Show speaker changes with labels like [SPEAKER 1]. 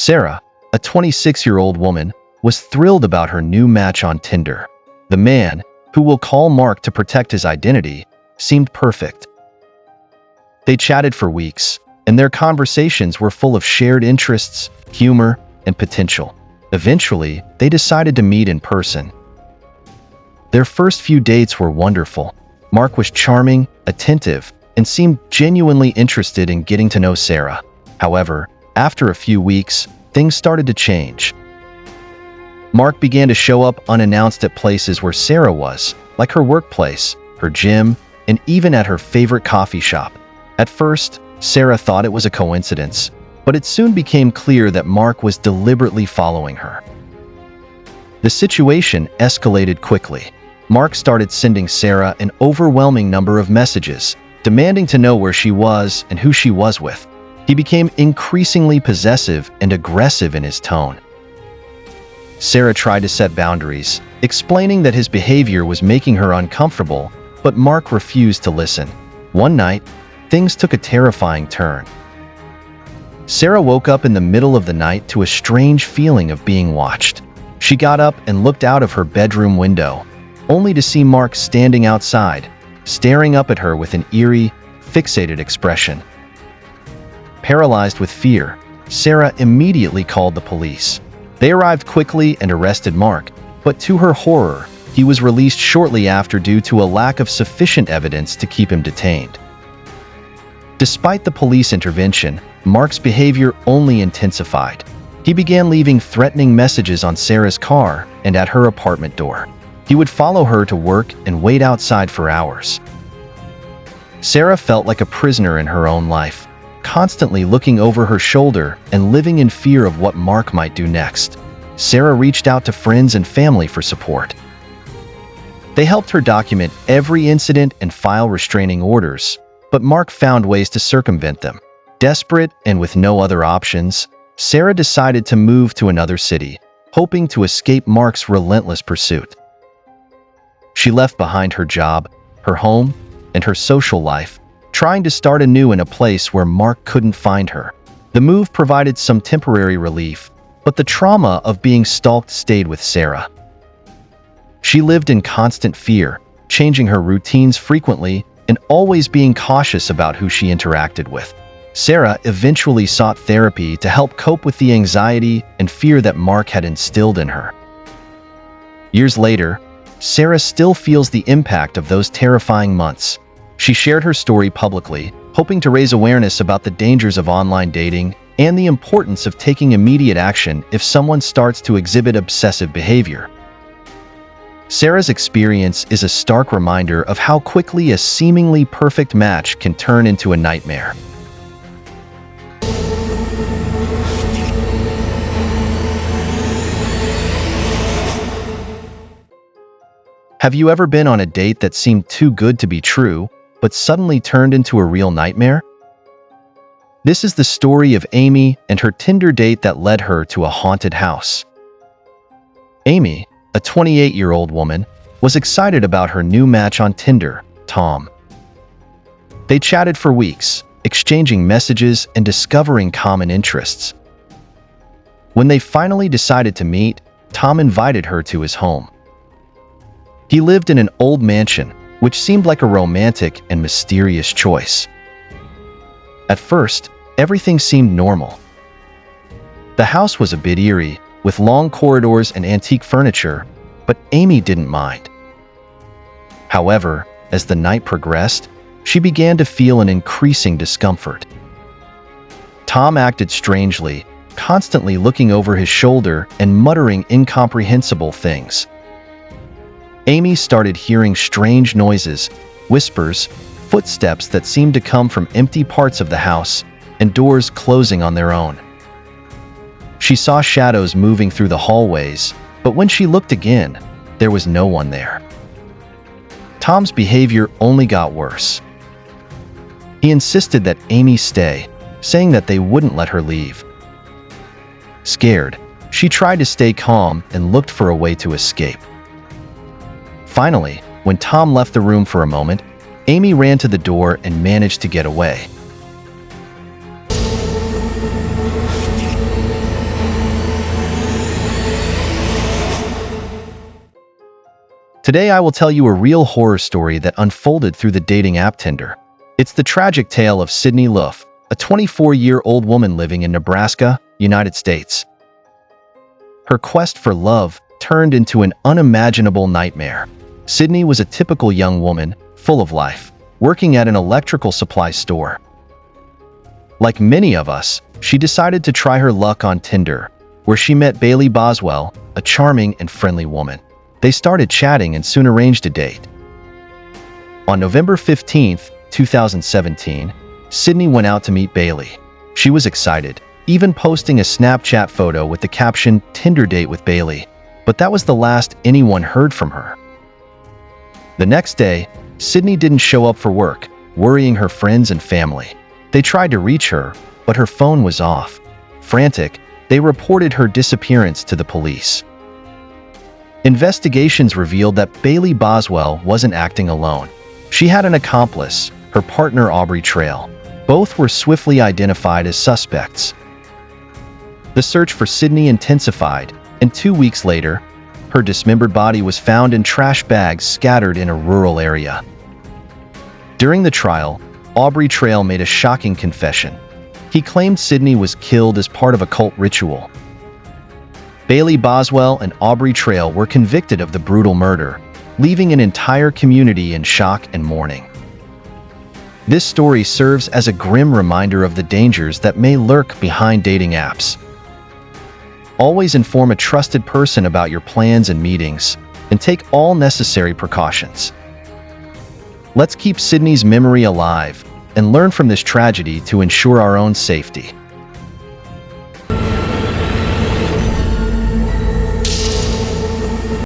[SPEAKER 1] Sarah, a 26-year-old woman, was thrilled about her new match on Tinder. The man, who will call Mark to protect his identity, seemed perfect. They chatted for weeks, and their conversations were full of shared interests, humor, and potential. Eventually, they decided to meet in person. Their first few dates were wonderful. Mark was charming, attentive, and seemed genuinely interested in getting to know Sarah. However, after a few weeks, things started to change. Mark began to show up unannounced at places where Sarah was, like her workplace, her gym, and even at her favorite coffee shop. At first, Sarah thought it was a coincidence, but it soon became clear that Mark was deliberately following her. The situation escalated quickly. Mark started sending Sarah an overwhelming number of messages, demanding to know where she was and who she was with. He became increasingly possessive and aggressive in his tone. Sarah tried to set boundaries, explaining that his behavior was making her uncomfortable, but Mark refused to listen. One night, things took a terrifying turn. Sarah woke up in the middle of the night to a strange feeling of being watched. She got up and looked out of her bedroom window, only to see Mark standing outside, staring up at her with an eerie, fixated expression. Paralyzed with fear, Sarah immediately called the police. They arrived quickly and arrested Mark, but to her horror, he was released shortly after due to a lack of sufficient evidence to keep him detained. Despite the police intervention, Mark's behavior only intensified. He began leaving threatening messages on Sarah's car and at her apartment door. He would follow her to work and wait outside for hours. Sarah felt like a prisoner in her own life, constantly looking over her shoulder and living in fear of what Mark might do next. Sarah reached out to friends and family for support. They helped her document every incident and file restraining orders, but Mark found ways to circumvent them. Desperate and with no other options, Sarah decided to move to another city, hoping to escape Mark's relentless pursuit. She left behind her job, her home, and her social life, trying to start anew in a place where Mark couldn't find her. The move provided some temporary relief, but the trauma of being stalked stayed with Sarah. She lived in constant fear, changing her routines frequently and always being cautious about who she interacted with. Sarah eventually sought therapy to help cope with the anxiety and fear that Mark had instilled in her. Years later, Sarah still feels the impact of those terrifying months. She shared her story publicly, hoping to raise awareness about the dangers of online dating and the importance of taking immediate action if someone starts to exhibit obsessive behavior. Sarah's experience is a stark reminder of how quickly a seemingly perfect match can turn into a nightmare. Have you ever been on a date that seemed too good to be true, but suddenly turned into a real nightmare? This is the story of Amy and her Tinder date that led her to a haunted house. Amy, a 28-year-old woman, was excited about her new match on Tinder, Tom. They chatted for weeks, exchanging messages and discovering common interests. When they finally decided to meet, Tom invited her to his home. He lived in an old mansion, which seemed like a romantic and mysterious choice. At first, everything seemed normal. The house was a bit eerie, with long corridors and antique furniture, but Amy didn't mind. However, as the night progressed, she began to feel an increasing discomfort. Tom acted strangely, constantly looking over his shoulder and muttering incomprehensible things. Amy started hearing strange noises, whispers, footsteps that seemed to come from empty parts of the house, and doors closing on their own. She saw shadows moving through the hallways, but when she looked again, there was no one there. Tom's behavior only got worse. He insisted that Amy stay, saying that they wouldn't let her leave. Scared, she tried to stay calm and looked for a way to escape. Finally, when Tom left the room for a moment, Amy ran to the door and managed to get away. Today I will tell you a real horror story that unfolded through the dating app Tinder. It's the tragic tale of Sydney Luff, a 24-year-old woman living in Nebraska, United States. Her quest for love turned into an unimaginable nightmare. Sydney was a typical young woman, full of life, working at an electrical supply store. Like many of us, she decided to try her luck on Tinder, where she met Bailey Boswell, a charming and friendly woman. They started chatting and soon arranged a date. On November 15, 2017, Sydney went out to meet Bailey. She was excited, even posting a Snapchat photo with the caption, "Tinder date with Bailey." But that was the last anyone heard from her. The next day, Sydney didn't show up for work, worrying her friends and family. They tried to reach her, but her phone was off. Frantic, they reported her disappearance to the police. Investigations revealed that Bailey Boswell wasn't acting alone. She had an accomplice, her partner Aubrey Trail. Both were swiftly identified as suspects. The search for Sydney intensified, and 2 weeks later, her dismembered body was found in trash bags scattered in a rural area. During the trial, Aubrey Trail made a shocking confession. He claimed Sydney was killed as part of a cult ritual. Bailey Boswell and Aubrey Trail were convicted of the brutal murder, leaving an entire community in shock and mourning. This story serves as a grim reminder of the dangers that may lurk behind dating apps. Always inform a trusted person about your plans and meetings, and take all necessary precautions. Let's keep Sydney's memory alive and learn from this tragedy to ensure our own safety.